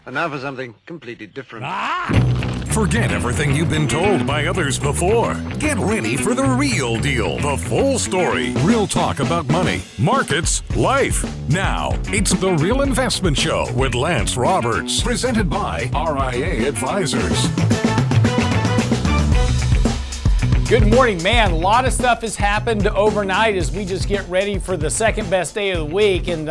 And now for something completely different. Forget everything you've been told by others before. Get ready for the real deal, the full story, real talk about money, markets, life. Now, it's The Real Investment Show with Lance Roberts, presented by RIA Advisors. Good morning, man. A lot of stuff has happened overnight as we just get ready for the second best day of the week. And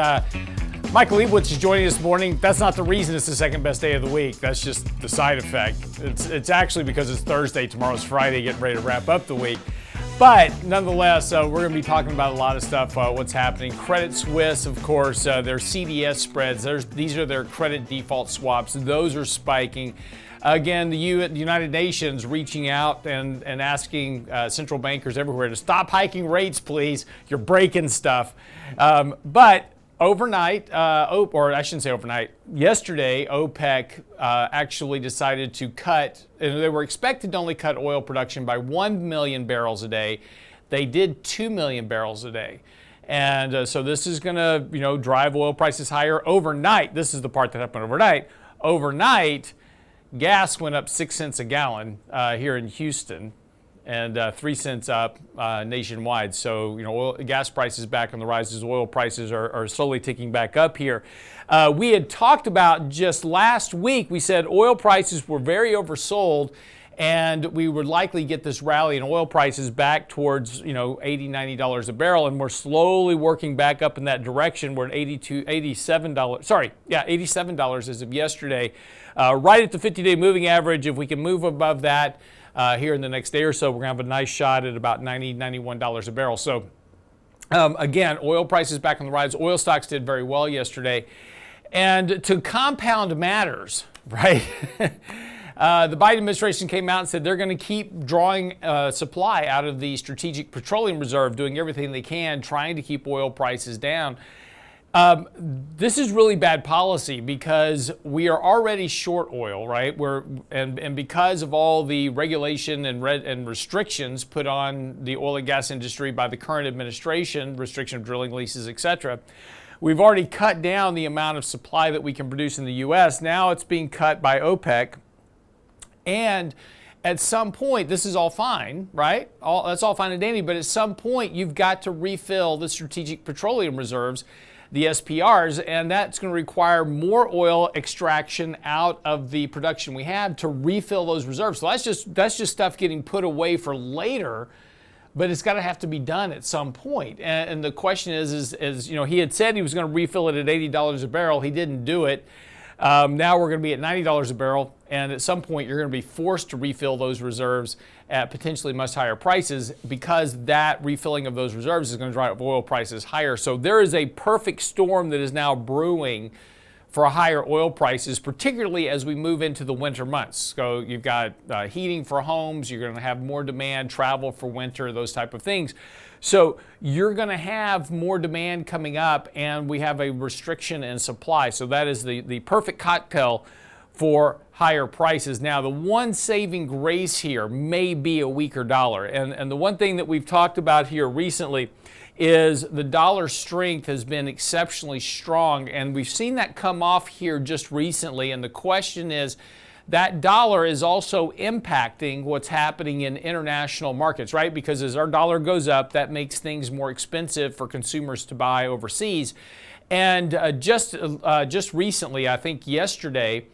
Michael Leibowitz is joining us this morning. That's not the reason it's the second best day of the week. That's just the side effect. It's actually because it's Thursday, tomorrow's Friday, getting ready to wrap up the week. But nonetheless, we're going to be talking about a lot of stuff, what's happening. Credit Suisse, of course, their CDS spreads, these are their credit default swaps. Those are spiking. Again, the United Nations reaching out and asking central bankers everywhere to stop hiking rates, please. You're breaking stuff. But overnight, or I shouldn't say overnight, yesterday, OPEC actually decided to cut, and they were expected to only cut oil production by 1 million barrels a day. They did 2 million barrels a day. And so this is going to, drive oil prices higher overnight. This is the part that happened overnight. Overnight, gas went up 6 cents a gallon here in Houston, and 3 cents up nationwide. So, gas prices back on the rise as oil prices are slowly ticking back up here. We had talked about just last week, we said oil prices were very oversold, and we would likely get this rally in oil prices back towards, $80, $90 a barrel, and we're slowly working back up in that direction. We're at $87 as of yesterday, right at the 50-day moving average. If we can move above that here in the next day or so, we're going to have a nice shot at about $90, $91 a barrel. So again, oil prices back on the rise. Oil stocks did very well yesterday. And to compound matters, right? The Biden administration came out and said they're going to keep drawing supply out of the Strategic Petroleum Reserve, doing everything they can, trying to keep oil prices down. This is really bad policy because we are already short oil, right? And because of all the regulation and restrictions put on the oil and gas industry by the current administration, restriction of drilling leases, etc., we've already cut down the amount of supply that we can produce in the U.S. Now it's being cut by OPEC. And at some point, this is all fine, right? That's all fine and dandy, but at some point, you've got to refill the Strategic Petroleum Reserves, the SPRs, and that's going to require more oil extraction out of the production we have to refill those reserves. So that's just stuff getting put away for later, but it's got to have to be done at some point. And the question is he had said he was going to refill it at $80 a barrel. He didn't do it. Now we're going to be at $90 a barrel, and at some point you're going to be forced to refill those reserves at potentially much higher prices because that refilling of those reserves is going to drive oil prices higher. So there is a perfect storm that is now brewing for higher oil prices, particularly as we move into the winter months. So you've got heating for homes, you're going to have more demand, travel for winter, those type of things. So you're going to have more demand coming up, and we have a restriction in supply. So that is the perfect cocktail for higher prices. Now, the one saving grace here may be a weaker dollar. And the one thing that we've talked about here recently is the dollar strength has been exceptionally strong, and we've seen that come off here just recently. And the question is, that dollar is also impacting what's happening in international markets, right? Because as our dollar goes up, that makes things more expensive for consumers to buy overseas. And just recently, I think yesterday,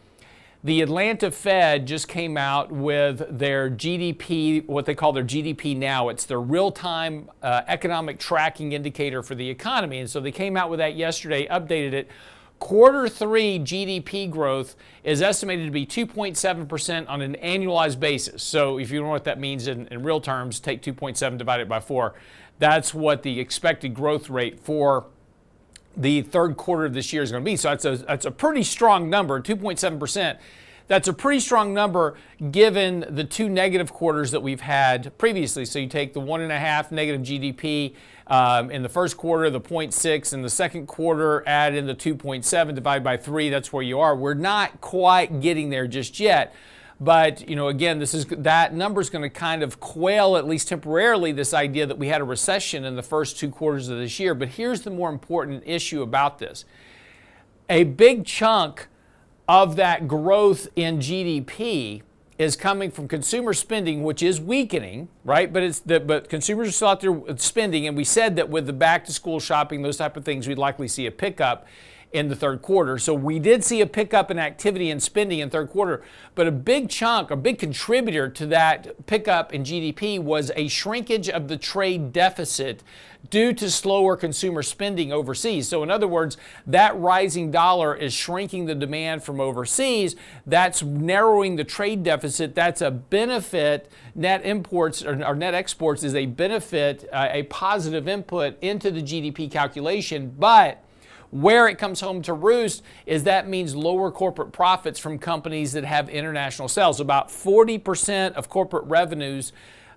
The Atlanta Fed just came out with their GDP, what they call their GDP now. It's their real-time economic tracking indicator for the economy. And so they came out with that yesterday, updated it. Quarter 3 GDP growth is estimated to be 2.7% on an annualized basis. So if you don't know what that means in real terms, take 2.7 divided by 4. That's what the expected growth rate for the third quarter of this year is going to be. So that's a pretty strong number, 2.7%. That's a pretty strong number given the 2 negative quarters that we've had previously. So you take the 1.5 negative GDP in the first quarter, the 0.6 in the second quarter, add in the 2.7 divided by 3. That's where you are. We're not quite getting there just yet. But, again, that number is going to kind of quail, at least temporarily, this idea that we had a recession in the first 2 quarters of this year. But here's the more important issue about this. A big chunk of that growth in GDP is coming from consumer spending, which is weakening, right? But consumers are still out there spending, and we said that with the back-to-school shopping, those type of things, we'd likely see a pickup in the third quarter. So we did see a pickup in activity and spending in third quarter, but a big contributor to that pickup in GDP was a shrinkage of the trade deficit due to slower consumer spending overseas. So in other words, that rising dollar is shrinking the demand from overseas. That's narrowing the trade deficit. That's a benefit. Net imports or net exports is a benefit, a positive input into the GDP calculation. But where it comes home to roost is that means lower corporate profits from companies that have international sales. About 40% of corporate revenues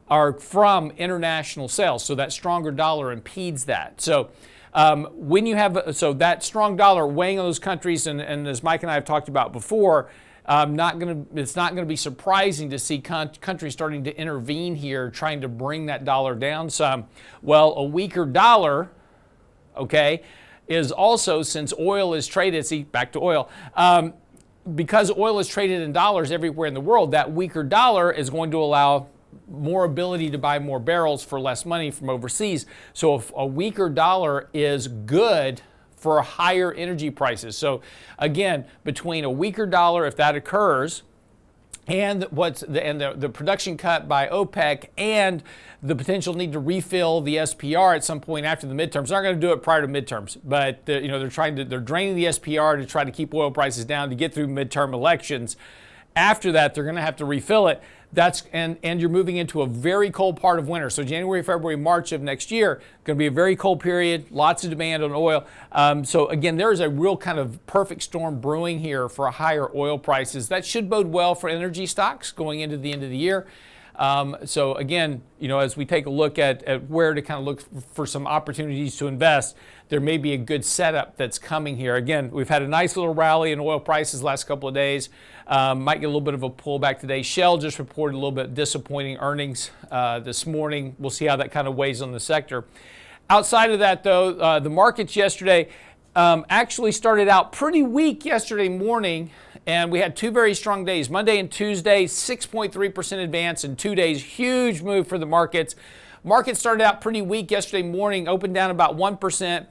are from international sales. So that stronger dollar impedes that. So when you have that strong dollar weighing on those countries, and as Mike and I have talked about before, it's not going to be surprising to see countries starting to intervene here, trying to bring that dollar down some. Well, a weaker dollar, okay, is also, since oil is traded, back to oil, because oil is traded in dollars everywhere in the world, that weaker dollar is going to allow more ability to buy more barrels for less money from overseas. So if a weaker dollar is good for higher energy prices. So again, between a weaker dollar, if that occurs, and the production cut by OPEC and the potential need to refill the SPR at some point after the midterms. They're not going to do it prior to midterms, but they're draining the SPR to try to keep oil prices down to get through midterm elections. After that, they're going to have to refill it. And you're moving into a very cold part of winter. So January, February, March of next year, going to be a very cold period, lots of demand on oil. So again, there is a real kind of perfect storm brewing here for higher oil prices. That should bode well for energy stocks going into the end of the year. So again, as we take a look at where to kind of look for some opportunities to invest, there may be a good setup that's coming here. Again, we've had a nice little rally in oil prices the last couple of days. Might get a little bit of a pullback today. Shell just reported a little bit disappointing earnings this morning. We'll see how that kind of weighs on the sector. Outside of that, though, the markets yesterday actually started out pretty weak yesterday morning, and we had 2 very strong days. Monday and Tuesday, 6.3% advance in 2 days. Huge move for the markets. Markets started out pretty weak yesterday morning, opened down about 1%.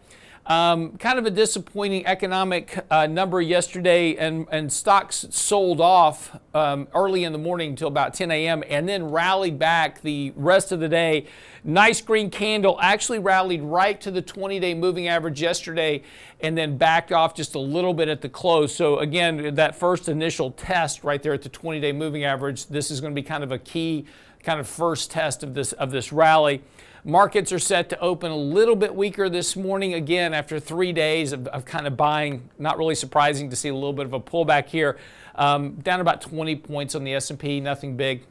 Kind of a disappointing economic number yesterday, and stocks sold off early in the morning until about 10 a.m. and then rallied back the rest of the day. Nice green candle, actually rallied right to the 20-day moving average yesterday and then backed off just a little bit at the close. So again, that first initial test right there at the 20-day moving average, this is going to be kind of a key kind of first test of this rally. Markets are set to open a little bit weaker this morning, again, after 3 days of kind of buying. Not really surprising to see a little bit of a pullback here. Down about 20 points on the S&P, nothing big.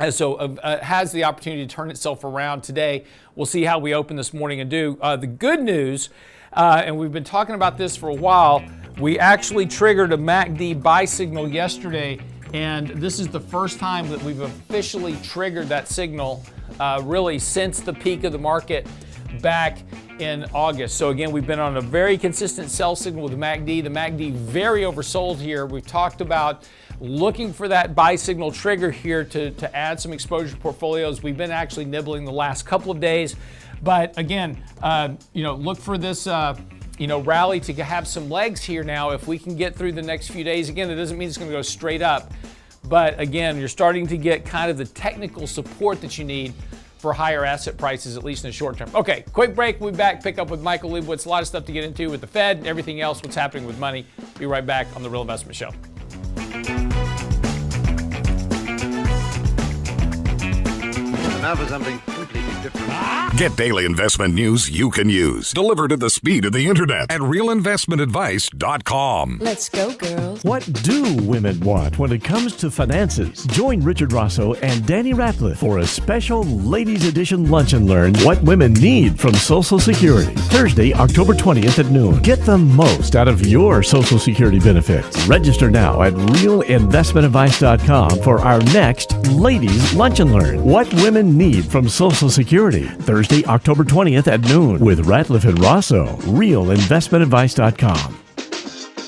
So has the opportunity to turn itself around today. We'll see how we open this morning and do. The good news, and we've been talking about this for a while, we actually triggered a MACD buy signal yesterday, and this is the first time that we've officially triggered that signal really since the peak of the market back in August. So again, we've been on a very consistent sell signal with the MACD. The MACD very oversold here. We've talked about looking for that buy signal trigger here to add some exposure portfolios. We've been actually nibbling the last couple of days, but again, look for this rally to have some legs here now. If we can get through the next few days, again, it doesn't mean it's going to go straight up. But again, you're starting to get kind of the technical support that you need for higher asset prices, at least in the short term. Okay, quick break. We'll be back. Pick up with Michael Leibowitz. A lot of stuff to get into with the Fed and everything else, what's happening with money. Be right back on The Real Investment Show. Now for something completely different. Get daily investment news you can use, delivered at the speed of the internet at realinvestmentadvice.com. Let's go, girls. What do women want when it comes to finances? Join Richard Rosso and Danny Ratliff for a special Ladies Edition Lunch and Learn What Women Need from Social Security. Thursday, October 20th at noon. Get the most out of your Social Security benefits. Register now at realinvestmentadvice.com for our next Ladies Lunch and Learn What Women Need from Social Security. Thursday, October 20th at noon with Ratliff and Rosso. realinvestmentadvice.com.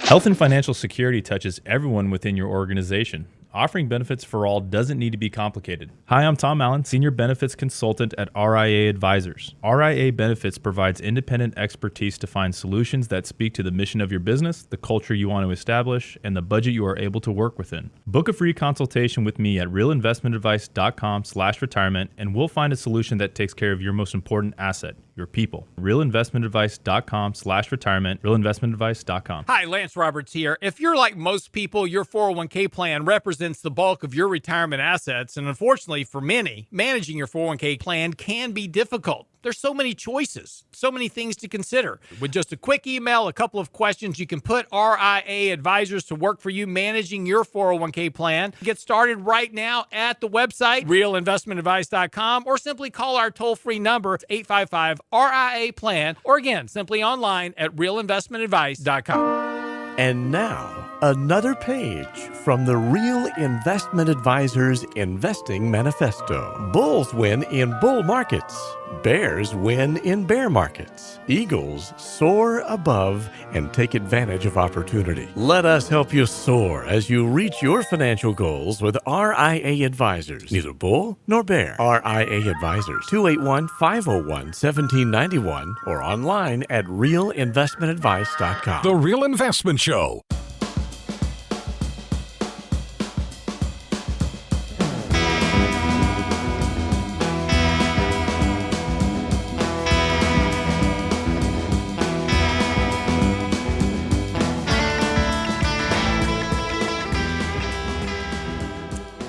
Health and financial security touches everyone within your organization. Offering benefits for all doesn't need to be complicated. Hi, I'm Tom Allen, Senior Benefits Consultant at RIA Advisors. RIA Benefits provides independent expertise to find solutions that speak to the mission of your business, the culture you want to establish, and the budget you are able to work within. Book a free consultation with me at realinvestmentadvice.com/retirement, and we'll find a solution that takes care of your most important asset, your people. realinvestmentadvice.com/retirement, realinvestmentadvice.com. Hi, Lance Roberts here. If you're like most people, your 401k plan represents the bulk of your retirement assets, and unfortunately for many, managing your 401k plan can be difficult. There's so many choices, so many things to consider. With just a quick email, a couple of questions, you can put RIA advisors to work for you managing your 401k plan. Get started right now at the website, realinvestmentadvice.com, or simply call our toll-free number, 855-RIA-PLAN, or again, simply online at realinvestmentadvice.com. And now, another page from the Real Investment Advisors Investing Manifesto. Bulls win in bull markets. Bears win in bear markets. Eagles soar above and take advantage of opportunity. Let us help you soar as you reach your financial goals with RIA Advisors. Neither bull nor bear. RIA Advisors, 281-501-1791 or online at realinvestmentadvice.com. The Real Investment Show.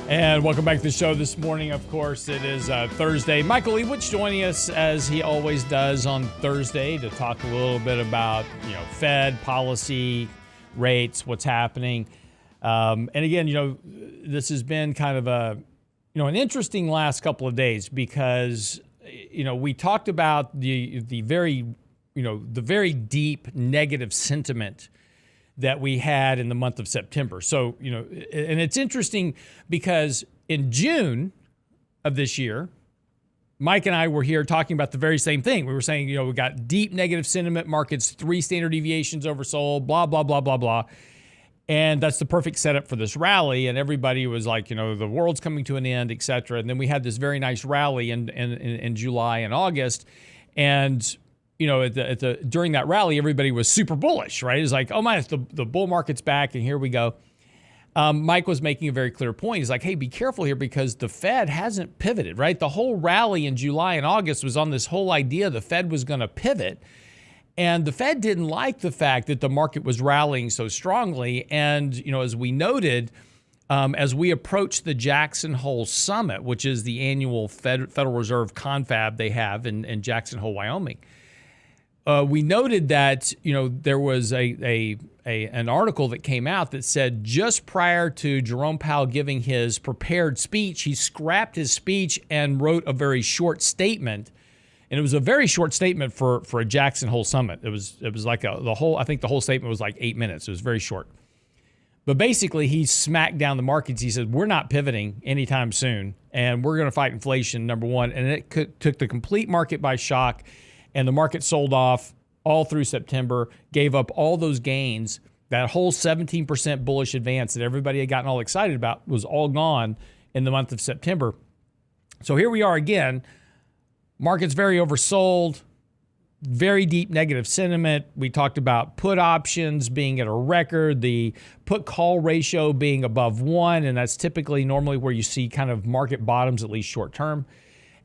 And welcome back to the show this morning. Of course, it is Thursday. Michael Leibowitz joining us as he always does on Thursday to talk a little bit about, Fed policy, rates, what's happening. And again, this has been kind of an interesting last couple of days because, we talked about the very deep negative sentiment that we had in the month of September. So, and it's interesting because in June of this year, Mike and I were here talking about the very same thing. We were saying, we got deep negative sentiment, markets 3 standard deviations oversold, blah, blah, blah, blah, blah. And that's the perfect setup for this rally. And everybody was like, the world's coming to an end, et cetera. And then we had this very nice rally in July and August. And during that rally, everybody was super bullish, right? It's like, oh my, the bull market's back, and here we go. Mike was making a very clear point. He's like, hey, be careful here because the Fed hasn't pivoted, right? The whole rally in July and August was on this whole idea the Fed was going to pivot. And the Fed didn't like the fact that the market was rallying so strongly. And, as we noted, as we approach the Jackson Hole Summit, which is the annual Federal Reserve confab they have in Jackson Hole, Wyoming, we noted that there was an article that came out that said just prior to Jerome Powell giving his prepared speech, he scrapped his speech and wrote a very short statement, and it was a very short statement for a Jackson Hole Summit. It was like the whole statement was like 8 minutes. It was very short, but basically he smacked down the markets. He said we're not pivoting anytime soon, and we're going to fight inflation, number one, and it took the complete market by shock. And the market sold off all through September, gave up all those gains. That whole 17% bullish advance that everybody had gotten all excited about was all gone in the month of September. So here we are again. Market's very oversold. very deep negative sentiment. We talked about put options being at a record, the put call ratio being above 1, and that's typically normally where you see kind of market bottoms, at least short term.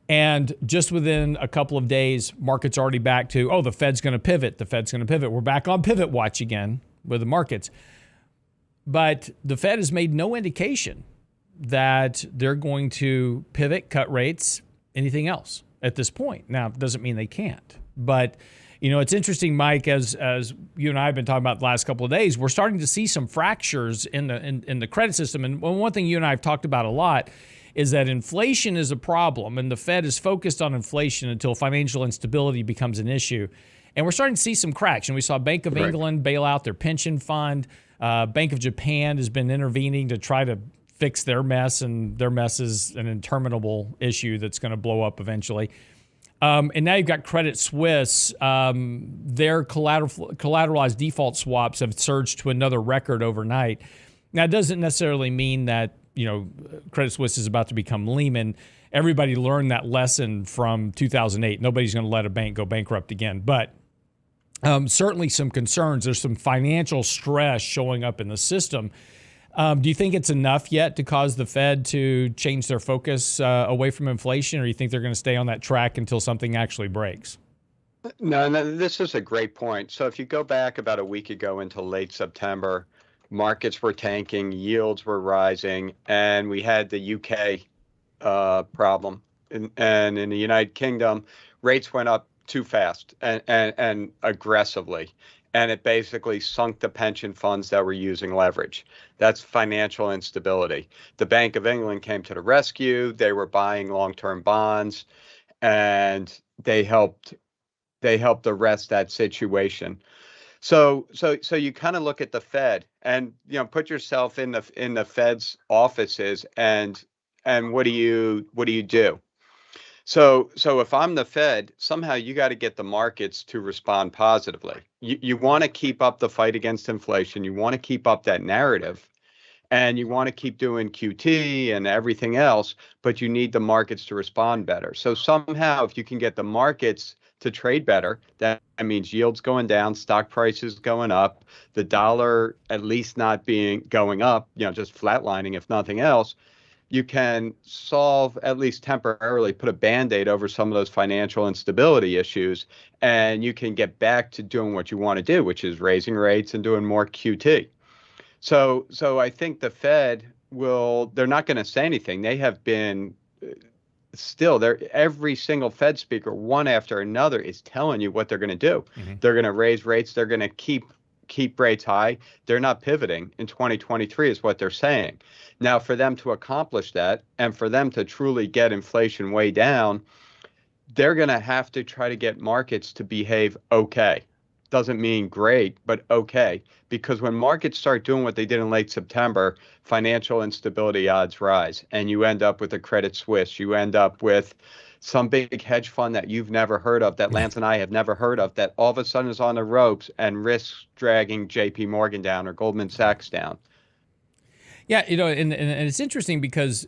And just within a couple of days, market's already back to, the Fed's going to pivot. The Fed's going to pivot. We're back on pivot watch again with the markets. But the Fed has made no indication that they're going to pivot, cut rates, anything else at this point. Now, it doesn't mean they can't. But, it's interesting, Mike, as you and I have been talking about the last couple of days, we're starting to see some fractures in the credit system. And one thing you and I have talked about a lot is that inflation is a problem, and the Fed is focused on inflation until financial instability becomes an issue. And we're starting to see some cracks. And we saw Bank of England bail out their pension fund. Bank of Japan has been intervening to try to fix their mess, and their mess is an interminable issue that's going to blow up eventually. And now you've got Credit Suisse. Their collateralized default swaps have surged to another record overnight. Now, it doesn't necessarily mean that, Credit Suisse is about to become Lehman. Everybody learned that lesson from 2008. Nobody's going to let a bank go bankrupt again. But certainly some concerns. There's some financial stress showing up in the system. Do you think it's enough yet to cause the Fed to change their focus away from inflation, or do you think they're going to stay on that track until something actually breaks? No, this is a great point. So if you go back about a week ago into late September, markets were tanking, yields were rising, and we had the UK problem. And in the United Kingdom, rates went up too fast and aggressively. And it basically sunk the pension funds that were using leverage. That's financial instability. The Bank of England came to the rescue. They were buying long-term bonds, and they helped arrest that situation. So you kind of look at the Fed and put yourself in the Fed's offices, and what do you do? So if I'm the Fed, somehow you got to get the markets to respond positively. You want to keep up the fight against inflation. You want to keep up that narrative, and you want to keep doing QT and everything else, but you need the markets to respond better. So somehow, if you can get the markets to trade better, that means yields going down, stock prices going up, the dollar at least not going up, just flatlining if nothing else. You can solve, at least temporarily, put a Band-Aid over some of those financial instability issues, and you can get back to doing what you want to do, which is raising rates and doing more QT. So I think the Fed they're not going to say anything. They have been every single Fed speaker, one after another, is telling you what they're going to do. Mm-hmm. They're going to raise rates. They're going to keep rates high. They're not pivoting in 2023 is what they're saying. Now, for them to accomplish that and for them to truly get inflation way down, they're going to have to try to get markets to behave okay. Doesn't mean great, but okay. Because when markets start doing what they did in late September, financial instability odds rise, and you end up with a Credit Suisse. You end up with some big hedge fund that you've never heard of, that Lance and I have never heard of, that all of a sudden is on the ropes and risks dragging JP Morgan down or Goldman Sachs down. Yeah, and it's interesting because,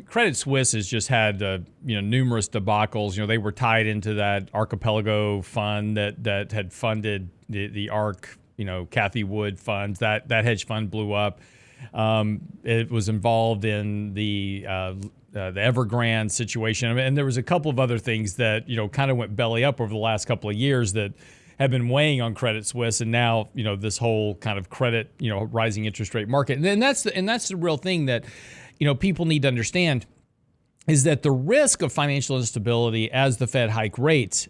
Credit Suisse has just had, numerous debacles. They were tied into that Archipelago fund that had funded the ARC, Cathie Wood funds. That hedge fund blew up. It was involved in the Evergrande situation. And there was a couple of other things that, kind of went belly up over the last couple of years that have been weighing on Credit Suisse, and now this whole kind of credit, rising interest rate market, and that's the real thing that people need to understand is that the risk of financial instability as the Fed hike rates,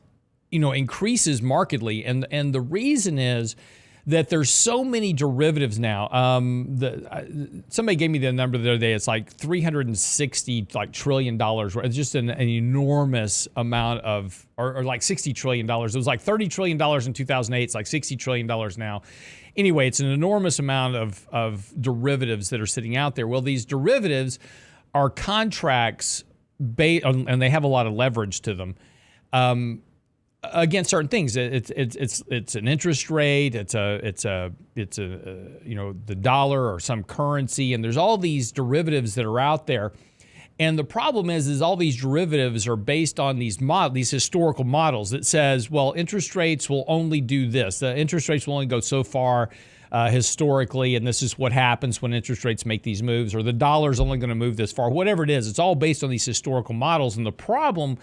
increases markedly, and the reason is that there's so many derivatives now. Somebody gave me the number the other day. It's like $360 trillion. It's just an enormous amount of, or like $60 trillion. It was like $30 trillion in 2008. It's like $60 trillion now. Anyway, it's an enormous amount of derivatives that are sitting out there. Well, these derivatives are contracts and they have a lot of leverage to them. Against certain things, it's an interest rate, it's the dollar or some currency, and there's all these derivatives that are out there, And the problem is all these derivatives are based on these historical models that says, well, interest rates will only do this. The interest rates will only go so far historically, and this is what happens when interest rates make these moves, or the dollar's only going to move this far. Whatever it is, it's all based on these historical models. And the problem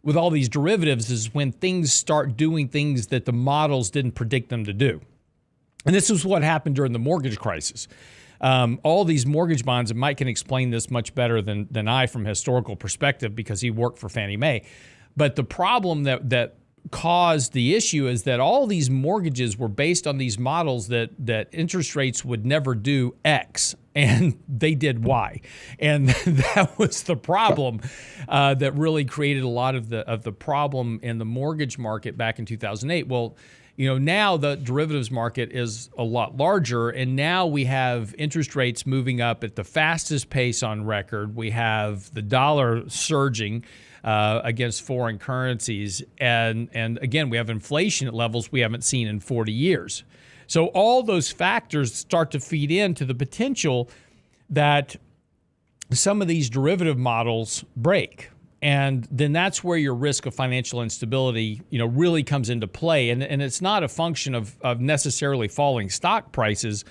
with all these derivatives is when things start doing things that the models didn't predict them to do. And this is what happened during the mortgage crisis. All these mortgage bonds, and Mike can explain this much better than I from a historical perspective because he worked for Fannie Mae. But the problem that caused the issue is that all these mortgages were based on these models that interest rates would never do X, and they did Y. And that was the problem that really created a lot of the problem in the mortgage market back in 2008. Well, now the derivatives market is a lot larger, and now we have interest rates moving up at the fastest pace on record. We have the dollar surging against foreign currencies. And again, we have inflation at levels we haven't seen in 40 years. So all those factors start to feed into the potential that some of these derivative models break. And then that's where your risk of financial instability, really comes into play. And it's not a function of necessarily falling stock prices.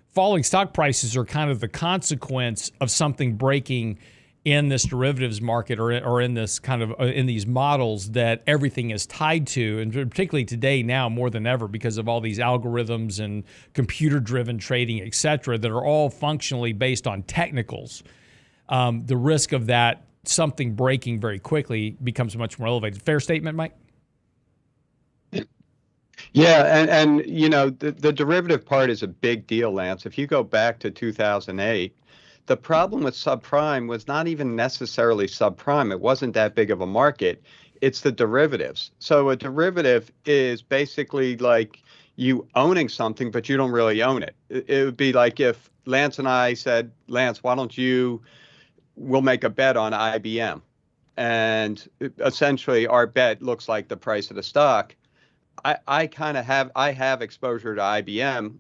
Falling stock prices are kind of the consequence of something breaking in this derivatives market or in this kind of in these models that everything is tied to, and particularly today now more than ever because of all these algorithms and computer-driven trading, et cetera, that are all functionally based on technicals. The risk of that something breaking very quickly becomes much more elevated. Fair statement, Mike? Yeah, and the derivative part is a big deal, Lance. If you go back to 2008, the problem with subprime was not even necessarily subprime. It wasn't that big of a market. It's the derivatives. So a derivative is basically like you owning something, but you don't really own it. It would be like if Lance and I said, Lance, why don't we'll make a bet on IBM. And essentially our bet looks like the price of the stock. I have exposure to IBM.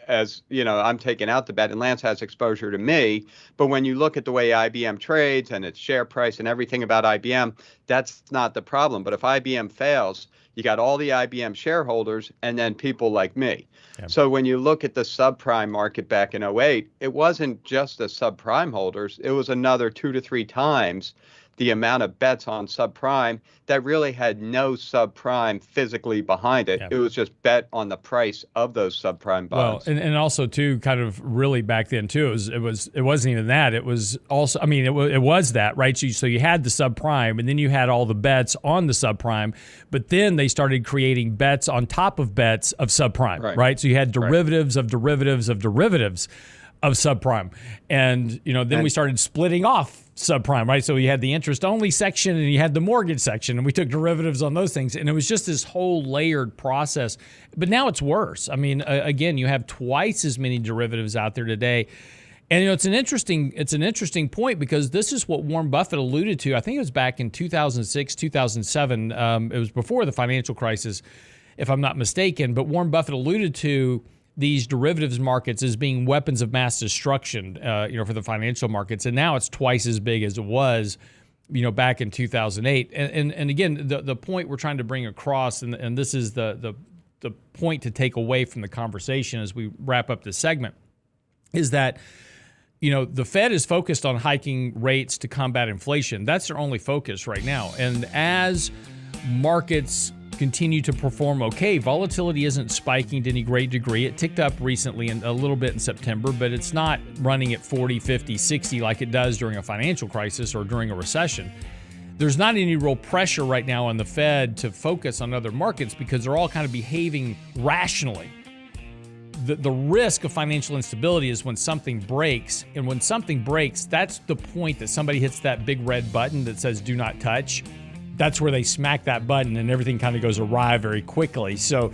As I'm taking out the bet, and Lance has exposure to me. But when you look at the way IBM trades and its share price and everything about IBM, that's not the problem. But if IBM fails, you got all the IBM shareholders and then people like me. Yeah. So when you look at the subprime market back in 2008, it wasn't just the subprime holders. It was another 2 to 3 times the amount of bets on subprime that really had no subprime physically behind it. Yeah. It was just bet on the price of those subprime bonds. Well, and also too, kind of really back then too, it wasn't even that. It was also, it was that, right? So you had the subprime, and then you had all the bets on the subprime, but then they started creating bets on top of bets of subprime, right? So you had derivatives of derivatives of derivatives of subprime. And, then we started splitting off subprime, right? So you had the interest only section and you had the mortgage section, and we took derivatives on those things. And it was just this whole layered process. But now it's worse. Again, you have twice as many derivatives out there today. And it's an interesting point, because this is what Warren Buffett alluded to. I think it was back in 2006, 2007. It was before the financial crisis, if I'm not mistaken. But Warren Buffett alluded to these derivatives markets as being weapons of mass destruction, for the financial markets. And now it's twice as big as it was, back in 2008. And again, the point we're trying to bring across, and this is the point to take away from the conversation as we wrap up this segment, is that, the Fed is focused on hiking rates to combat inflation. That's their only focus right now. And as markets continue to perform okay, volatility isn't spiking to any great degree. It ticked up recently a little bit in September, but it's not running at 40, 50, 60 like it does during a financial crisis or during a recession. There's not any real pressure right now on the Fed to focus on other markets because they're all kind of behaving rationally. The risk of financial instability is when something breaks, and when something breaks, that's the point that somebody hits that big red button that says do not touch. That's where they smack that button and everything kind of goes awry very quickly. So,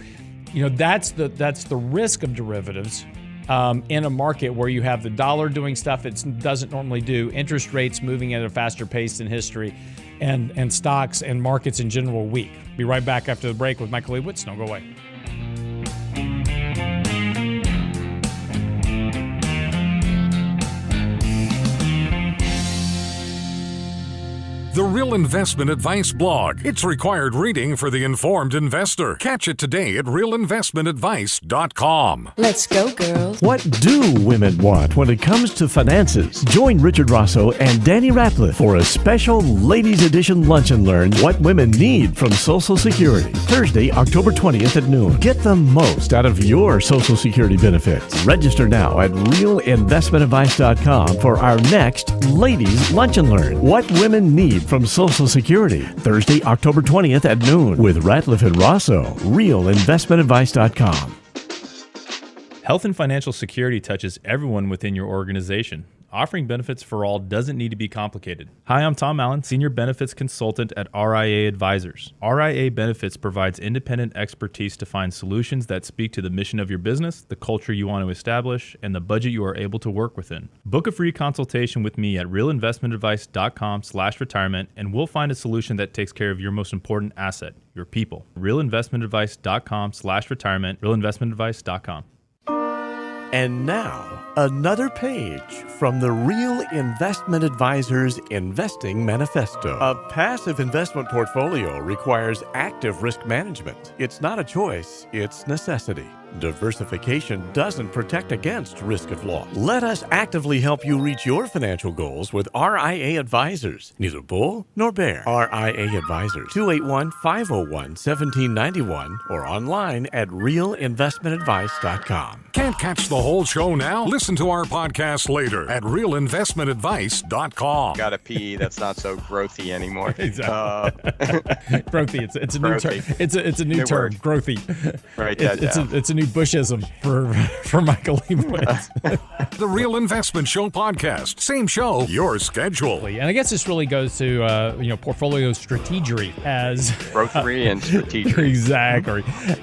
that's the risk of derivatives in a market where you have the dollar doing stuff it doesn't normally do, interest rates moving at a faster pace than history, and stocks and markets in general weak. Be right back after the break with Michael Leibowitz. Don't go away. Real Investment Advice blog. It's required reading for the informed investor. Catch it today at realinvestmentadvice.com. Let's go, girls. What do women want when it comes to finances? Join Richard Rosso and Danny Ratliff for a special Ladies Edition Lunch and Learn What Women Need from Social Security. Thursday, October 20th at noon. Get the most out of your Social Security benefits. Register now at realinvestmentadvice.com for our next Ladies Lunch and Learn What Women Need from Social Security. Thursday, October 20th at noon with Ratliff and Rosso. realinvestmentadvice.com. Health and financial security touches everyone within your organization. Offering benefits for all doesn't need to be complicated. Hi, I'm Tom Allen, Senior Benefits Consultant at RIA Advisors. RIA Benefits provides independent expertise to find solutions that speak to the mission of your business, the culture you want to establish, and the budget you are able to work within. Book a free consultation with me at realinvestmentadvice.com/retirement, and we'll find a solution that takes care of your most important asset, your people. realinvestmentadvice.com/retirement, realinvestmentadvice.com. And now, another page from the Real Investment Advisors Investing Manifesto. A passive investment portfolio requires active risk management. It's not a choice, it's necessity. Diversification doesn't protect against risk of loss. Let us actively help you reach your financial goals with RIA Advisors. Neither bull nor bear. RIA Advisors, 281-501-1791 or online at realinvestmentadvice.com. Can't catch the whole show now? Listen to our podcast later at realinvestmentadvice.com. Got a PE that's not so growthy anymore. Exactly. Growthy. It's a Growthy. new term. It's a new term. word. Growthy. Write that down. It's a new Bushism for Michael Leibowitz. The Real Investment Show podcast. Same show, your schedule. And I guess this really goes to portfolio strategery as Growthery and strategic.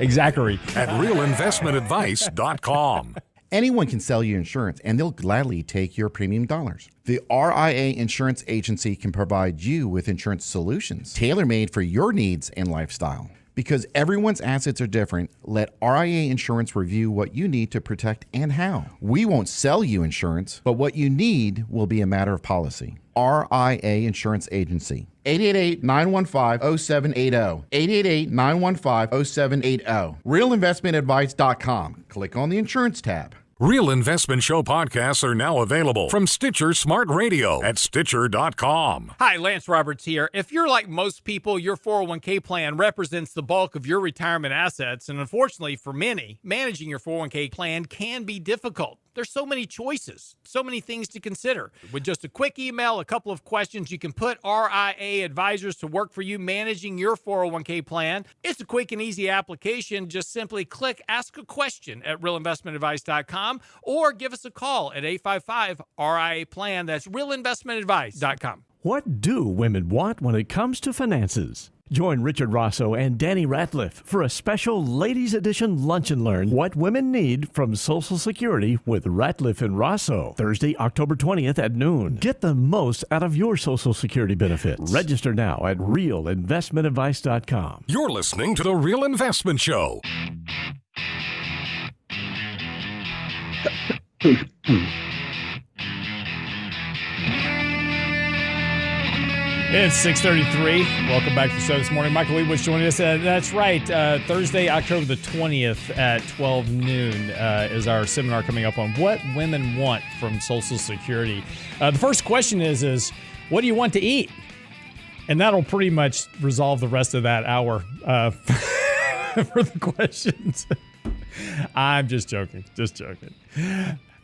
exactly. At realinvestmentadvice.com. Anyone can sell you insurance, and they'll gladly take your premium dollars. The RIA Insurance Agency can provide you with insurance solutions tailor-made for your needs and lifestyle. Because everyone's assets are different, let RIA Insurance review what you need to protect and how. We won't sell you insurance, but what you need will be a matter of policy. RIA Insurance Agency. 888-915-0780. 888-915-0780. RealInvestmentAdvice.com. Click on the insurance tab. Real Investment Show podcasts are now available from Stitcher Smart Radio at Stitcher.com. Hi, Lance Roberts here. If you're like most people, your 401k plan represents the bulk of your retirement assets. And unfortunately for many, managing your 401k plan can be difficult. There's so many choices, so many things to consider. With just a quick email, a couple of questions, you can put RIA Advisors to work for you managing your 401k plan. It's a quick and easy application. Just simply click Ask a Question at realinvestmentadvice.com or give us a call at 855-RIA-PLAN. That's realinvestmentadvice.com. What do women want when it comes to finances? Join Richard Rosso and Danny Ratliff for a special Ladies Edition Lunch and Learn What Women Need from Social Security with Ratliff and Rosso. Thursday, October 20th at noon. Get the most out of your Social Security benefits. Register now at realinvestmentadvice.com. You're listening to The Real Investment Show. It's 6:33. Welcome back to the show this morning. Michael Leibowitz joining us. That's right. Thursday, October the 20th at 12 noon is our seminar coming up on what women want from Social Security. The first question is what do you want to eat? And that'll pretty much resolve the rest of that hour for the questions. I'm just joking.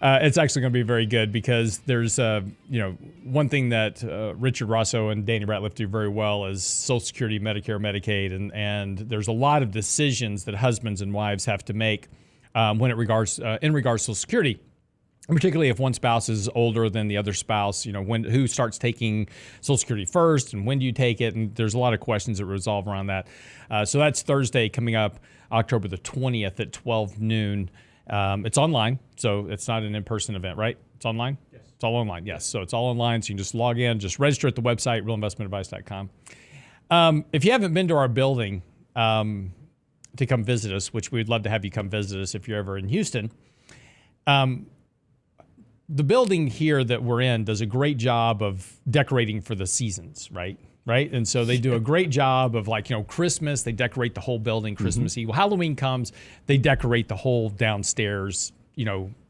It's actually going to be very good because there's, one thing that Richard Rosso and Danny Ratliff do very well is Social Security, Medicare, Medicaid, and there's a lot of decisions that husbands and wives have to make in regards to Social Security. And particularly if one spouse is older than the other spouse, who starts taking Social Security first and when do you take it? And there's a lot of questions that resolve around that. So that's Thursday coming up, October the 20th at 12 noon. It's online, so it's not an in-person event, right? It's online? Yes. It's all online, yes. So it's all online, so you can just log in, just register at the website, realinvestmentadvice.com. If you haven't been to our building to come visit us, which we'd love to have you come visit us if you're ever in Houston, the building here that we're in does a great job of decorating for the seasons, right? right? And so they do a great job of Christmas, they decorate the whole building Christmas Eve. Well, Halloween comes, they decorate the whole downstairs,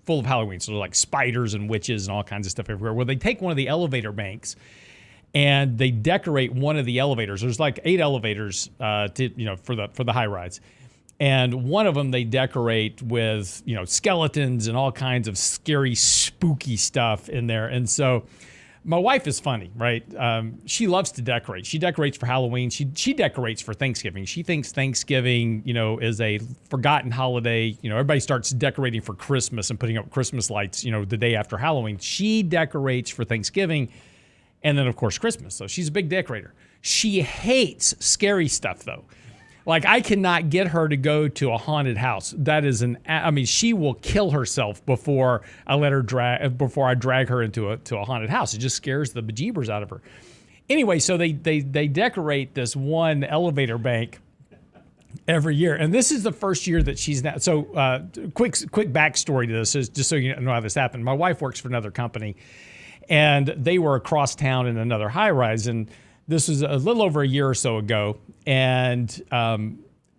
full of Halloween. So like spiders and witches and all kinds of stuff everywhere. Well, they take one of the elevator banks and they decorate one of the elevators. There's like 8 elevators for the high rides. And one of them they decorate with, skeletons and all kinds of scary, spooky stuff in there. And so my wife is funny, right? She loves to decorate. She decorates for Halloween. She decorates for Thanksgiving. She thinks Thanksgiving, is a forgotten holiday. Everybody starts decorating for Christmas and putting up Christmas lights, the day after Halloween. She decorates for Thanksgiving and then, of course, Christmas. So she's a big decorator. She hates scary stuff, though. Like, I cannot get her to go to a haunted house. That is she will kill herself before I drag her into a haunted house. It just scares the bejeebers out of her. Anyway, so they decorate this one elevator bank every year. And this is the first year that she's now. So quick backstory to this is just so you know how this happened. My wife works for another company, and they were across town in another high rise. And this was a little over a year or so ago, and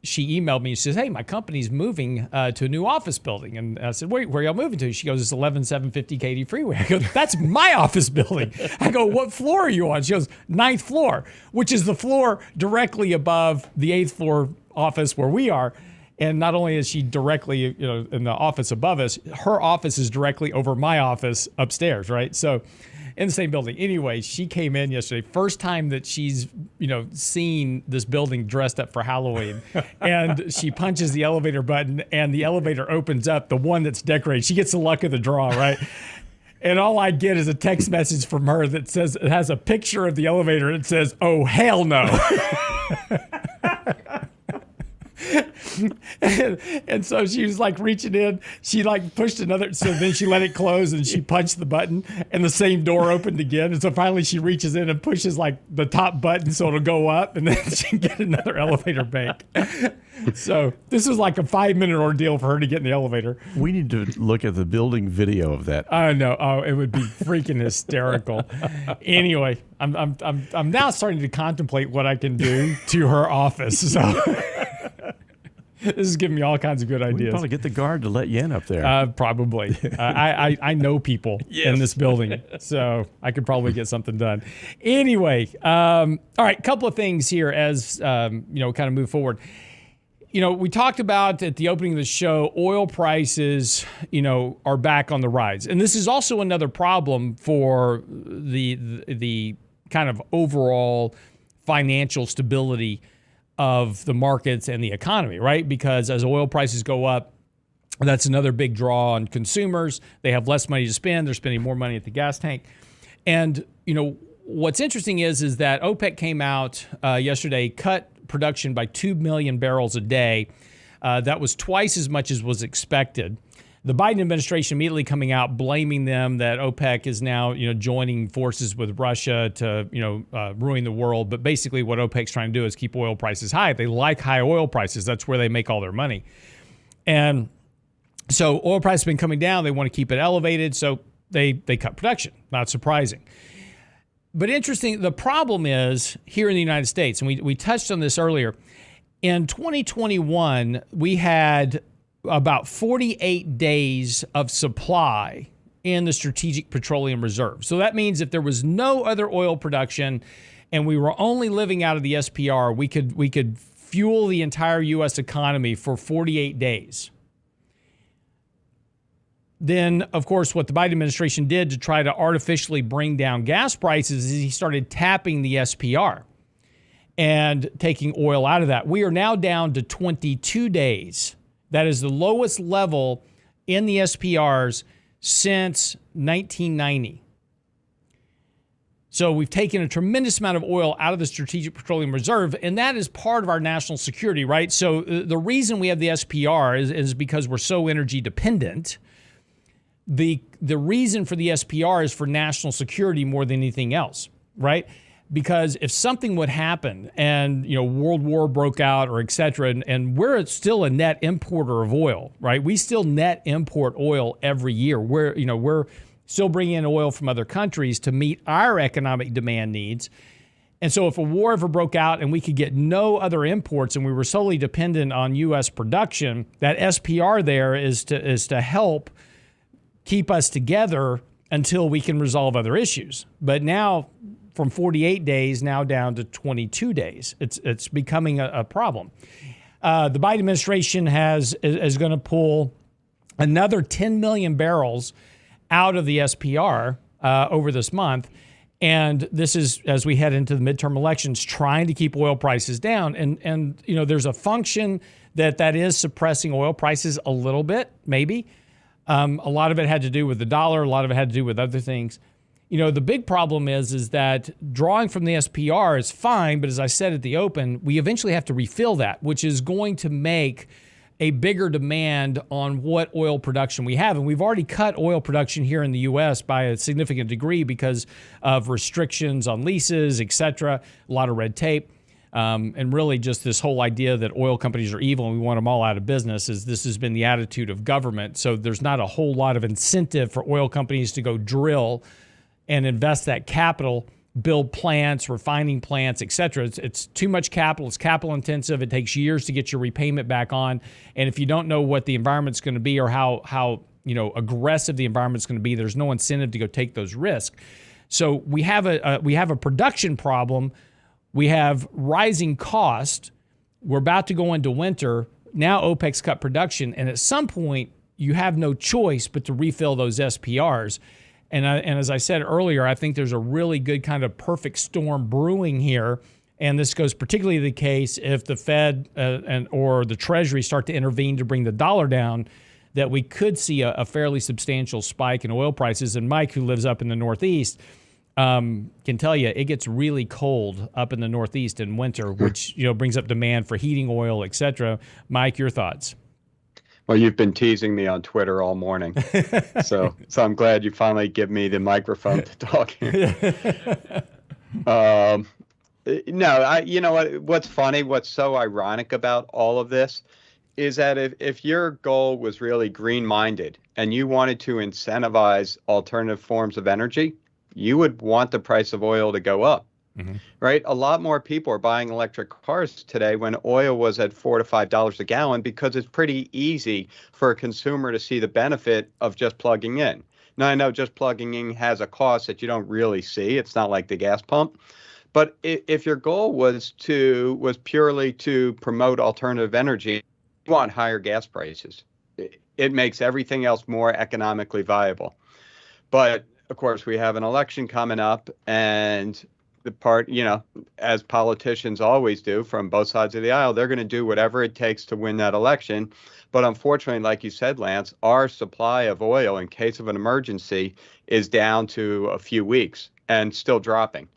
she emailed me and she says, "Hey, my company's moving to a new office building." And I said, "Where are y'all moving to?" She goes, "It's 11750 Katy Freeway." I go, "That's my office building." I go, "What floor are you on?" She goes, 9th floor, which is the floor directly above the 8th floor office where we are. And not only is she directly, in the office above us, her office is directly over my office upstairs, right? So in the same building. Anyway, she came in yesterday, first time that she's, seen this building dressed up for Halloween. And she punches the elevator button and the elevator opens up, the one that's decorated. She gets the luck of the draw, right? And all I get is a text message from her that says, it has a picture of the elevator and it says, "Oh, hell no." And so she was like reaching in, she like pushed another, so then she let it close and she punched the button and the same door opened again. And so finally she reaches in and pushes like the top button so it'll go up and then she can get another elevator bank. So this was like a 5-minute ordeal for her to get in the elevator. We need to look at the building video of that. I know. Oh, it would be freaking hysterical. Anyway, I'm now starting to contemplate what I can do to her office. So this is giving me all kinds of good ideas. We'd probably get the guard to let you in up there. Probably. I know people in this building, so I could probably get something done. Anyway, all right, a couple of things here as kind of move forward. We talked about at the opening of the show, oil prices, are back on the rise. And this is also another problem for the kind of overall financial stability of the markets and the economy, right? Because as oil prices go up, that's another big draw on consumers. They have less money to spend. They're spending more money at the gas tank. And, what's interesting is that OPEC came out yesterday, cut production by 2 million barrels a day. That was twice as much as was expected. The Biden administration immediately coming out blaming them that OPEC is now, joining forces with Russia to, ruin the world. But basically what OPEC's trying to do is keep oil prices high. They like high oil prices. That's where they make all their money. And so oil prices have been coming down. They want to keep it elevated. So they cut production. Not surprising. But interesting, the problem is here in the United States, and we touched on this earlier, in 2021, we had about 48 days of supply in the Strategic Petroleum Reserve. So that means if there was no other oil production and we were only living out of the SPR, we could fuel the entire U.S. economy for 48 days. Then, of course, what the Biden administration did to try to artificially bring down gas prices is he started tapping the SPR and taking oil out of that. We are now down to 22 days. That is the lowest level in the SPRs since 1990. So we've taken a tremendous amount of oil out of the Strategic Petroleum Reserve, and that is part of our national security, right? So the reason we have the SPR is because we're so energy dependent. The reason for the SPR is for national security more than anything else, right? Because if something would happen and, World War broke out or et cetera, and we're still a net importer of oil, right? We still net import oil every year. We're still bringing in oil from other countries to meet our economic demand needs. And so if a war ever broke out and we could get no other imports and we were solely dependent on U.S. production, that SPR there is to help keep us together until we can resolve other issues. But now, from 48 days now down to 22 days, it's becoming a problem. The Biden administration is going to pull another 10 million barrels out of the SPR over this month. And this is as we head into the midterm elections, trying to keep oil prices down. And you know, there's a function that is suppressing oil prices a little bit, maybe. A lot of it had to do with the dollar. A lot of it had to do with other things. You know, the big problem is that drawing from the SPR is fine, but as I said at the open, we eventually have to refill that, which is going to make a bigger demand on what oil production we have. And we've already cut oil production here in the U.S. by a significant degree because of restrictions on leases, et cetera, a lot of red tape. And really just this whole idea that oil companies are evil and we want them all out of business this has been the attitude of government. So there's not a whole lot of incentive for oil companies to go drill and invest that capital, build plants, refining plants, et cetera. It's too much capital. It's capital intensive. It takes years to get your repayment back on. And if you don't know what the environment's going to be or how you know aggressive the environment's going to be, there's no incentive to go take those risks. So we have a production problem. We have rising cost. We're about to go into winter. Now OPEC's cut production. And at some point, you have no choice but to refill those SPRs. And as I said earlier, I think there's a really good kind of perfect storm brewing here. And this goes particularly the case if the Fed or the Treasury start to intervene to bring the dollar down, that we could see a fairly substantial spike in oil prices. And Mike, who lives up in the Northeast, can tell you it gets really cold up in the Northeast in winter, which brings up demand for heating oil, et cetera. Mike, your thoughts? Well, you've been teasing me on Twitter all morning, so I'm glad you finally give me the microphone to talk here. No, you know what's funny, what's so ironic about all of this is that if your goal was really green-minded and you wanted to incentivize alternative forms of energy, you would want the price of oil to go up. Mm-hmm. Right? A lot more people are buying electric cars today when oil was at $4 to $5 a gallon because it's pretty easy for a consumer to see the benefit of just plugging in. Now, I know just plugging in has a cost that you don't really see. It's not like the gas pump. But if your goal was purely to promote alternative energy, you want higher gas prices. It makes everything else more economically viable. But of course, we have an election coming up, and the part, as politicians always do from both sides of the aisle, they're going to do whatever it takes to win that election. But unfortunately, like you said, Lance, our supply of oil in case of an emergency is down to a few weeks and still dropping.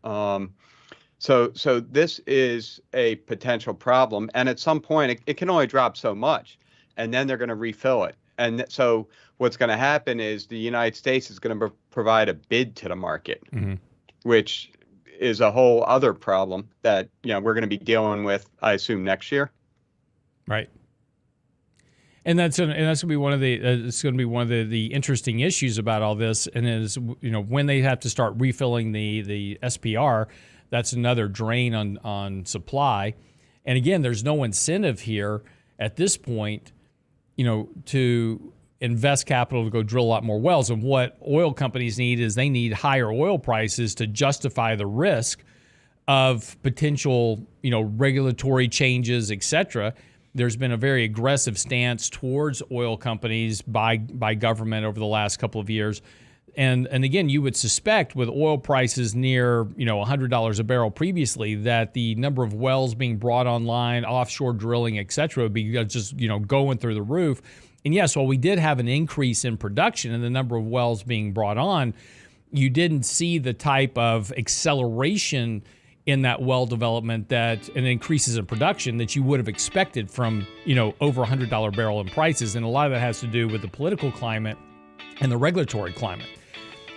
So this is a potential problem. And at some point, it can only drop so much, and then they're going to refill it. And so what's going to happen is the United States is going to provide a bid to the market, mm-hmm. which is a whole other problem that we're going to be dealing with, I assume, next year. Right. And that's going to be one of the interesting issues about all this, and is when they have to start refilling the SPR, that's another drain on supply. And again, there's no incentive here at this point, to invest capital to go drill a lot more wells. And what oil companies need is they need higher oil prices to justify the risk of potential, regulatory changes, et cetera. There's been a very aggressive stance towards oil companies by government over the last couple of years. And again, you would suspect with oil prices near, $100 a barrel previously, that the number of wells being brought online, offshore drilling, et cetera, would be just, going through the roof. And yes, while we did have an increase in production and the number of wells being brought on, you didn't see the type of acceleration in that well development and increases in production that you would have expected from, over $100 barrel in prices. And a lot of that has to do with the political climate and the regulatory climate.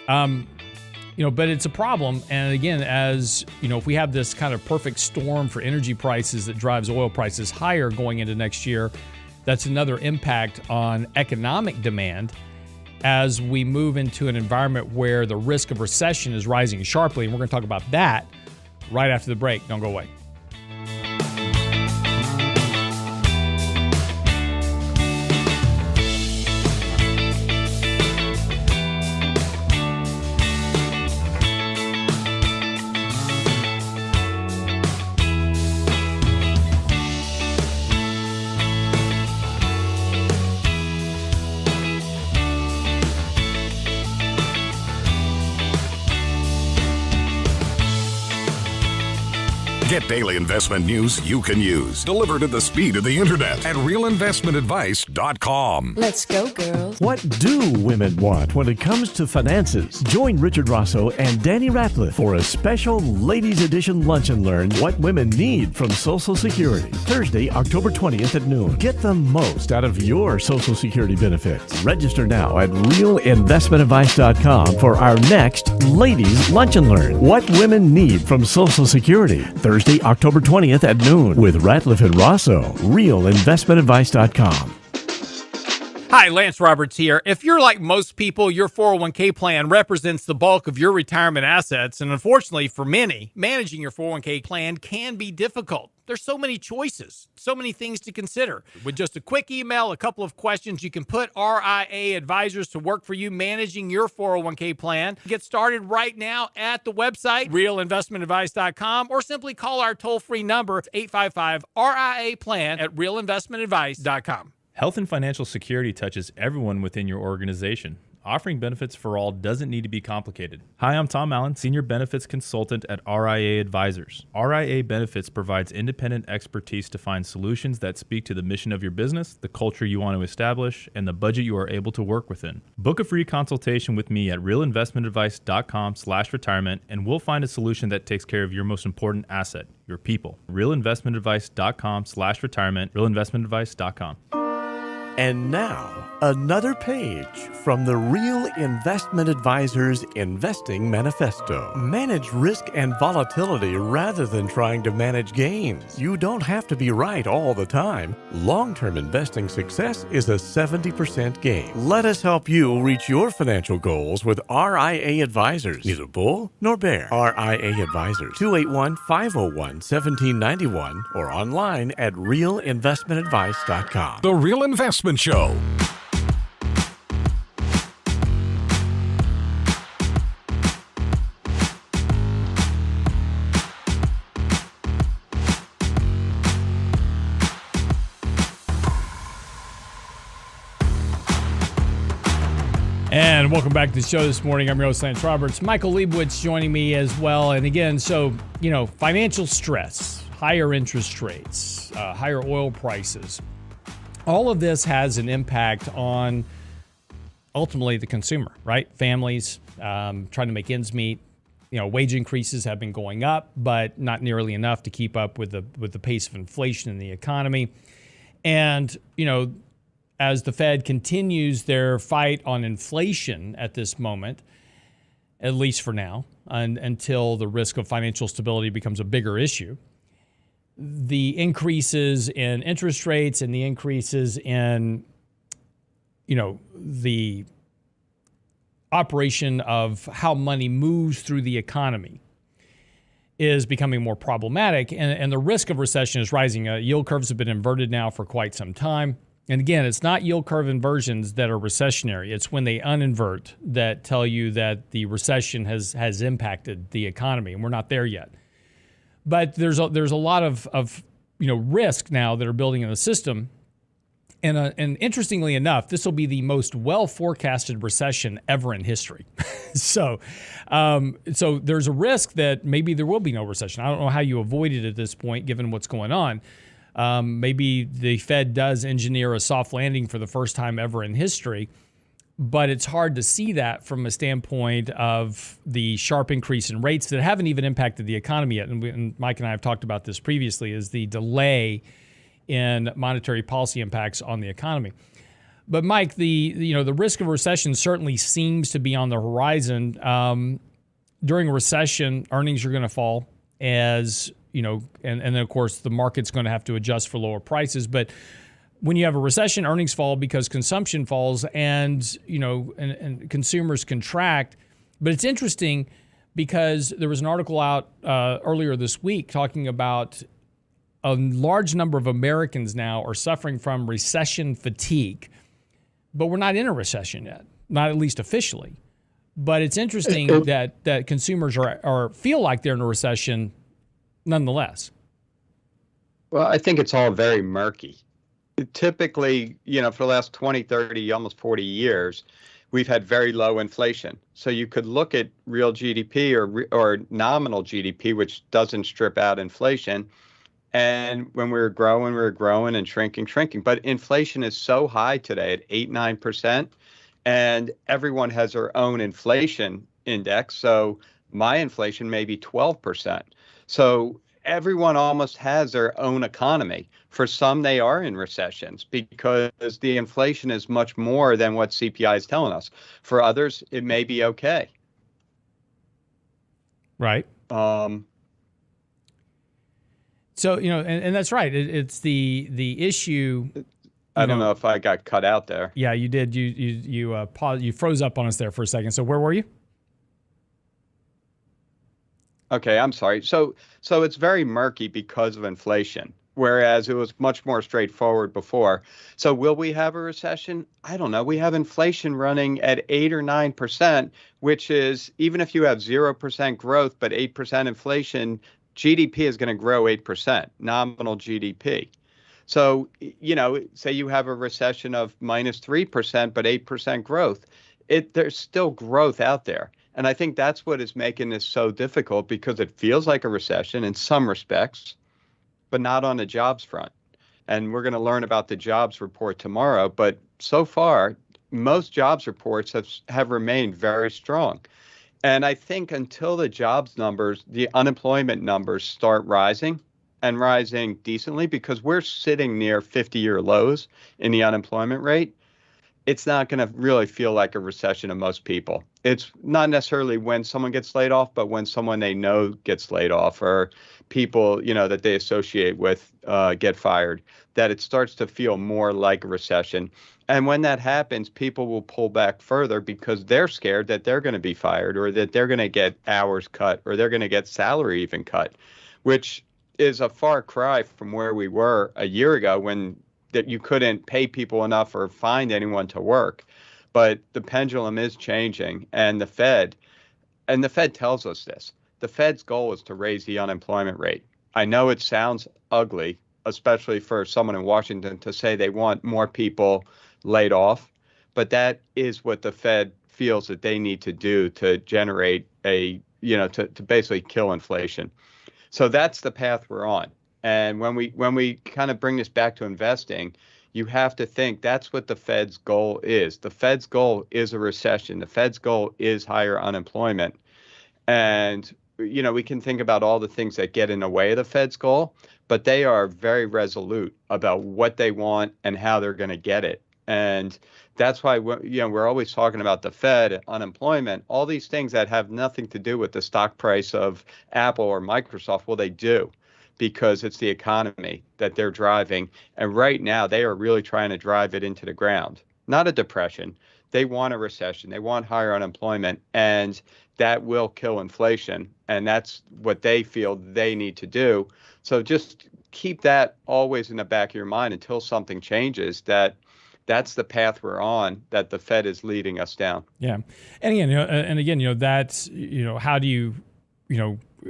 But it's a problem. And again, as if we have this kind of perfect storm for energy prices that drives oil prices higher going into next year, that's another impact on economic demand as we move into an environment where the risk of recession is rising sharply. And we're going to talk about that right after the break. Don't go away. Get daily investment news you can use, delivered at the speed of the internet at realinvestmentadvice.com. Let's go, girls. What do women want when it comes to finances? Join Richard Rosso and Danny Ratliff for a special Ladies Edition Lunch and Learn What Women Need from Social Security. Thursday, October 20th at noon. Get the most out of your Social Security benefits. Register now at realinvestmentadvice.com for our next Ladies Lunch and Learn What Women Need from Social Security. Thursday, October 20th at noon with Ratliff and Rosso. realinvestmentadvice.com. Hi, Lance Roberts here. If you're like most people, your 401k plan represents the bulk of your retirement assets. And unfortunately for many, managing your 401k plan can be difficult. There's so many choices, so many things to consider. With just a quick email, a couple of questions, you can put RIA advisors to work for you managing your 401k plan. Get started right now at the website, realinvestmentadvice.com, or simply call our toll-free number, 855-RIA-PLAN at realinvestmentadvice.com. Health and financial security touches everyone within your organization. Offering benefits for all doesn't need to be complicated. Hi, I'm Tom Allen, Senior Benefits Consultant at RIA Advisors. RIA Benefits provides independent expertise to find solutions that speak to the mission of your business, the culture you want to establish, and the budget you are able to work within. Book a free consultation with me at realinvestmentadvice.com/retirement, and we'll find a solution that takes care of your most important asset, your people. realinvestmentadvice.com/retirement, realinvestmentadvice.com. And now, another page from the Real Investment Advisors Investing Manifesto. Manage risk and volatility rather than trying to manage gains. You don't have to be right all the time. Long-term investing success is a 70% gain. Let us help you reach your financial goals with RIA Advisors. Neither bull nor bear. RIA Advisors, 281-501-1791 or online at realinvestmentadvice.com. The Real Investment Show. And welcome back to the show this morning. I'm your host, Lance Roberts. Michael Leibowitz joining me as well. And again, financial stress, higher interest rates, higher oil prices. All of this has an impact on ultimately the consumer, right? Families trying to make ends meet. Wage increases have been going up, but not nearly enough to keep up with the pace of inflation in the economy. And, as the Fed continues their fight on inflation at this moment, at least for now, until the risk of financial stability becomes a bigger issue, the increases in interest rates and the increases in, the operation of how money moves through the economy is becoming more problematic. And the risk of recession is rising. Yield curves have been inverted now for quite some time. And again, it's not yield curve inversions that are recessionary. It's when they uninvert that tell you that the recession has impacted the economy, and we're not there yet. But there's a lot of risk now that are building in the system, and interestingly enough, this will be the most well forecasted recession ever in history. So there's a risk that maybe there will be no recession. I don't know how you avoid it at this point, given what's going on. Maybe the Fed does engineer a soft landing for the first time ever in history. But it's hard to see that from a standpoint of the sharp increase in rates that haven't even impacted the economy yet. And Mike and I have talked about this previously, is the delay in monetary policy impacts on the economy. But Mike, the risk of recession certainly seems to be on the horizon. During a recession, earnings are going to fall and then of course the market's going to have to adjust for lower prices. But when you have a recession, earnings fall because consumption falls and consumers contract. But it's interesting because there was an article out earlier this week talking about a large number of Americans now are suffering from recession fatigue, but we're not in a recession yet, not at least officially. But it's interesting that consumers are feel like they're in a recession nonetheless. Well, I think it's all very murky. Typically, for the last 20, 30, almost 40 years, we've had very low inflation. So you could look at real GDP or nominal GDP, which doesn't strip out inflation. And when we were growing and shrinking. But inflation is so high today at 8-9%, and everyone has their own inflation index. So my inflation may be 12%. So everyone almost has their own economy. For some, they are in recessions because the inflation is much more than what CPI is telling us. For others, it may be okay. Right. So, and that's right. It's the issue. I don't know if I got cut out there. Yeah, you did. You paused. You froze up on us there for a second. So where were you? Okay, I'm sorry. So it's very murky because of inflation, whereas it was much more straightforward before. So will we have a recession? I don't know. We have inflation running at 8 or 9%, which is, even if you have 0% growth but 8% inflation, GDP is going to grow 8%, nominal GDP. So, say you have a recession of minus 3%, but 8% growth. There's still growth out there. And I think that's what is making this so difficult, because it feels like a recession in some respects, but not on the jobs front. And we're going to learn about the jobs report tomorrow. But so far, most jobs reports have remained very strong. And I think until the jobs numbers, the unemployment numbers start rising and rising decently, because we're sitting near 50-year lows in the unemployment rate, it's not going to really feel like a recession to most people. It's not necessarily when someone gets laid off, but when someone they know gets laid off, or people, that they associate with get fired, that it starts to feel more like a recession. And when that happens, people will pull back further because they're scared that they're going to be fired, or that they're going to get hours cut, or they're going to get salary even cut, which is a far cry from where we were a year ago, when that you couldn't pay people enough or find anyone to work. But the pendulum is changing, and the Fed tells us this. The Fed's goal is to raise the unemployment rate. I know it sounds ugly, especially for someone in Washington, to say they want more people laid off, but that is what the Fed feels that they need to do to generate to basically kill inflation. So that's the path we're on. And when we kind of bring this back to investing, you have to think that's what the Fed's goal is. The Fed's goal is a recession. The Fed's goal is higher unemployment. And, we can think about all the things that get in the way of the Fed's goal, but they are very resolute about what they want and how they're going to get it. And that's why we're always talking about the Fed, unemployment, all these things that have nothing to do with the stock price of Apple or Microsoft. Well, they do, because it's the economy that they're driving. And right now, they are really trying to drive it into the ground. Not a depression. They want a recession. They want higher unemployment, and that will kill inflation. And that's what they feel they need to do. So just keep that always in the back of your mind until something changes, that's the path we're on, that the Fed is leading us down. Yeah. And again, that's, how do you,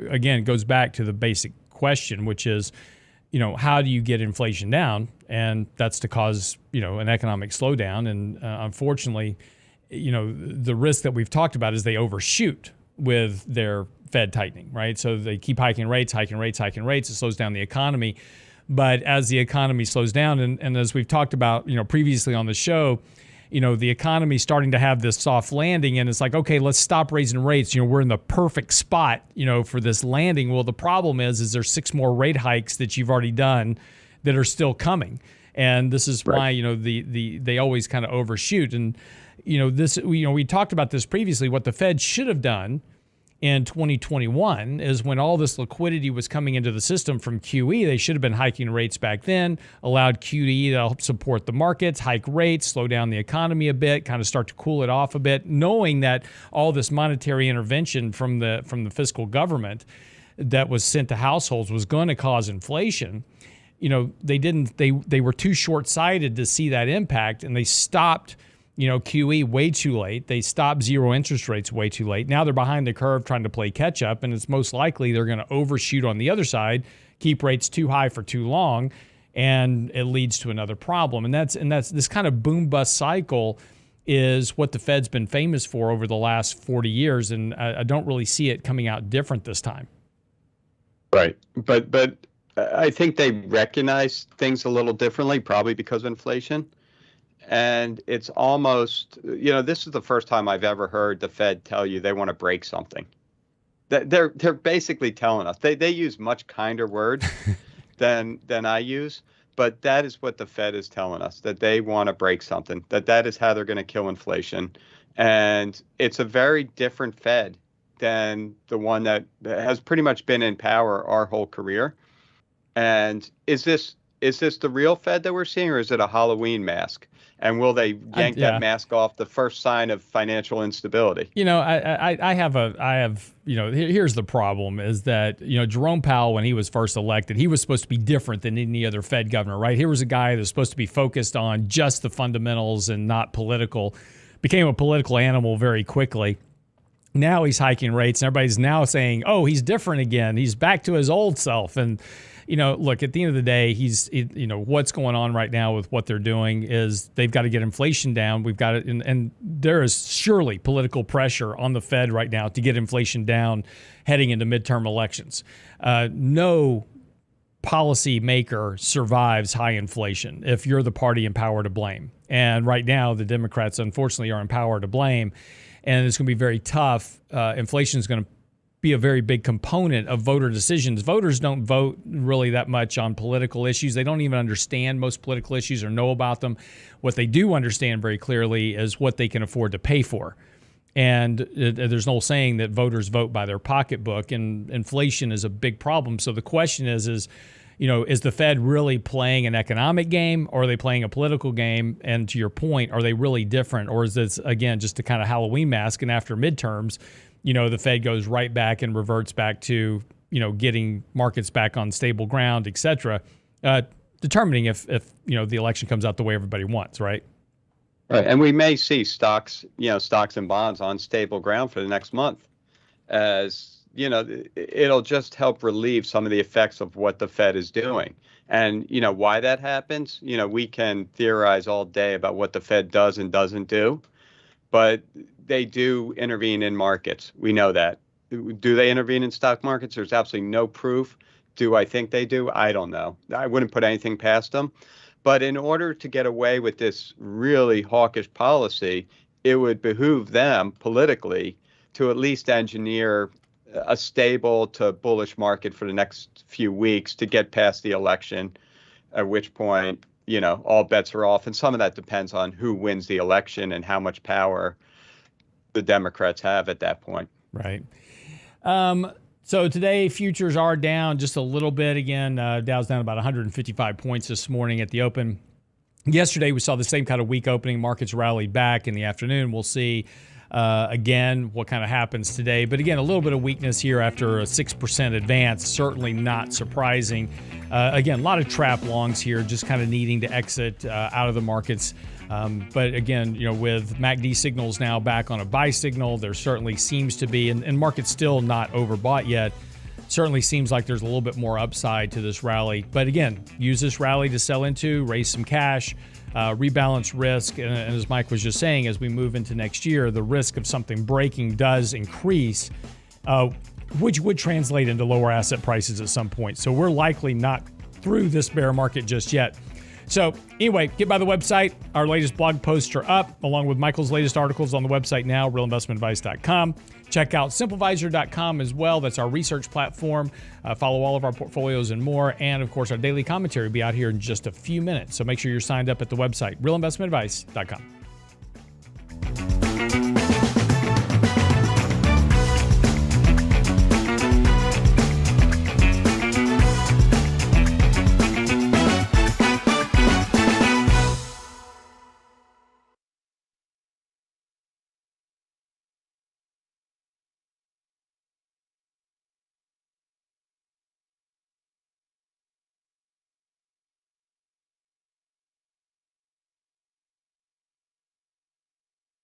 again, it goes back to the basic question, which is, how do you get inflation down? And that's to cause, an economic slowdown. And unfortunately, the risk that we've talked about is they overshoot with their Fed tightening, right? So they keep hiking rates. It slows down the economy. But as the economy slows down, and as we've talked about, previously on the show, the economy starting to have this soft landing, and it's like, okay, let's stop raising rates. We're in the perfect spot, for this landing. Well, the problem is there's 6 more rate hikes that you've already done that are still coming. And this is why, they always kind of overshoot. And, we talked about this previously. What the Fed should have done in 2021 is when all this liquidity was coming into the system from QE. They should have been hiking rates back then, allowed QE to help support the markets, hike rates, slow down the economy a bit, kind of start to cool it off a bit, knowing that all this monetary intervention from the fiscal government that was sent to households was going to cause inflation. They were too short-sighted to see that impact, and they stopped QE way too late. They stopped zero interest rates way too late. Now they're behind the curve trying to play catch up, and it's most likely they're going to overshoot on the other side, keep rates too high for too long, and it leads to another problem. And that's this kind of boom bust cycle is what the Fed's been famous for over the last 40 years, and I don't really see it coming out different this time. Right, but I think they recognize things a little differently, probably because of inflation. And it's almost, this is the first time I've ever heard the Fed tell you they want to break something. They're basically telling us. They use much kinder words than I use, but that is what the Fed is telling us, that they want to break something, that is how they're going to kill inflation. And it's a very different Fed than the one that has pretty much been in power our whole career. And is this the real Fed that we're seeing, or is it a Halloween mask? And will they yank that mask off the first sign of financial instability? Here's the problem is that, Jerome Powell, when he was first elected, he was supposed to be different than any other Fed governor, right? Here was a guy that was supposed to be focused on just the fundamentals and not political, became a political animal very quickly. Now he's hiking rates, and everybody's now saying, oh, he's different again. He's back to his old self. And look, at the end of the day, what's going on right now with what they're doing is they've got to get inflation down. We've got it, and there is surely political pressure on the Fed right now to get inflation down heading into midterm elections. No policy maker survives high inflation if you're the party in power to blame. And right now, the Democrats, unfortunately, are in power to blame, and it's going to be very tough. Inflation is going to be a very big component of voter decisions. Voters don't vote really that much on political issues. They don't even understand most political issues or know about them. What they do understand very clearly is what they can afford to pay for. And there's an old saying that voters vote by their pocketbook, and inflation is a big problem. So the question is the Fed really playing an economic game, or are they playing a political game? And to your point, are they really different? Or is this, again, just a kind of Halloween mask? And after midterms, the Fed goes right back and reverts back to, getting markets back on stable ground, et cetera, determining if the election comes out the way everybody wants, right? Right. And we may see stocks and bonds on stable ground for the next month, as, it'll just help relieve some of the effects of what the Fed is doing. And, why that happens, we can theorize all day about what the Fed does and doesn't do, but they do intervene in markets. We know that. Do they intervene in stock markets? There's absolutely no proof. Do I think they do? I don't know. I wouldn't put anything past them. But in order to get away with this really hawkish policy, it would behoove them politically to at least engineer a stable to bullish market for the next few weeks to get past the election, at which point, all bets are off. And some of that depends on who wins the election and how much power the Democrats have at that point. Right. So today, futures are down just a little bit. Again, Dow's down about 155 points this morning at the open. Yesterday, we saw the same kind of weak opening. Markets rallied back in the afternoon. We'll see again what kind of happens today. But again, a little bit of weakness here after a 6% advance. Certainly not surprising. Again, a lot of trap longs here, just kind of needing to exit out of the markets. But again, with MACD signals now back on a buy signal, there certainly seems to be, and market's still not overbought yet, certainly seems like there's a little bit more upside to this rally. But again, use this rally to sell into, raise some cash, rebalance risk. And as Mike was just saying, as we move into next year, the risk of something breaking does increase, which would translate into lower asset prices at some point. So we're likely not through this bear market just yet. So anyway, get by the website. Our latest blog posts are up, along with Michael's latest articles on the website now, realinvestmentadvice.com. Check out simplevisor.com as well. That's our research platform. Follow all of our portfolios and more. And, of course, our daily commentary will be out here in just a few minutes. So make sure you're signed up at the website, realinvestmentadvice.com.